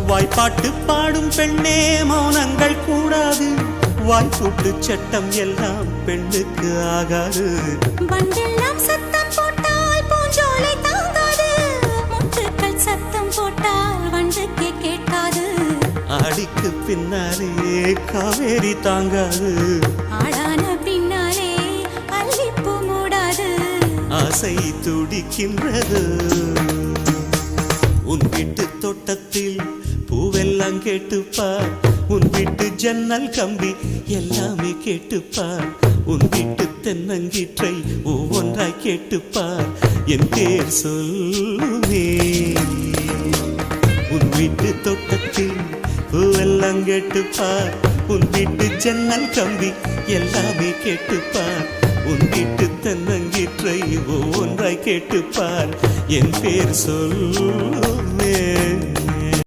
வாய்ப்பாட்டு பாடும் பெண்ணே மௌனங்கள் கூடாது. வாய்ப்பூட்டு சட்டம் எல்லாம் பெண்ணுக்கு ஆகாது. பண்டெல்லாம் சத்தம் போட்டால் பூஞ்சோலை தாங்காது. முட்டுக்கள் சத்தம் போட்டால் வண்டுக்கே கேட்காது. ஆடிக்கு பின்னாலே காவேரி தாங்காது. ஆடான பின்னாலே அல்லிப்பூ மூடாது. ஆசை துடிக்கின்றது. உன் வீட்டு தோட்டத்தில் பூவெல்லாம் கேட்டுப்பார். உன் வீட்டு ஜன்னல் கம்பி எல்லாமே கேட்டுப்பார். உன் வீட்டு தென்னங்கீற்றை ஒவ்வொன்றாய் கேட்டுப்பார். என் பேர் சொல்லுமே. உன் வீட்டு தோட்டத்தில் பூவெல்லாம் கேட்டுப்பார். உன் வீட்டு ஜன்னல் கம்பி எல்லாமே கேட்டுப்பார். உன் வீட்டு தென்னங்கீற்றை ஒவ்வொன்றாய் கேட்டுப்பார். என் பேர் சொல்லுமே.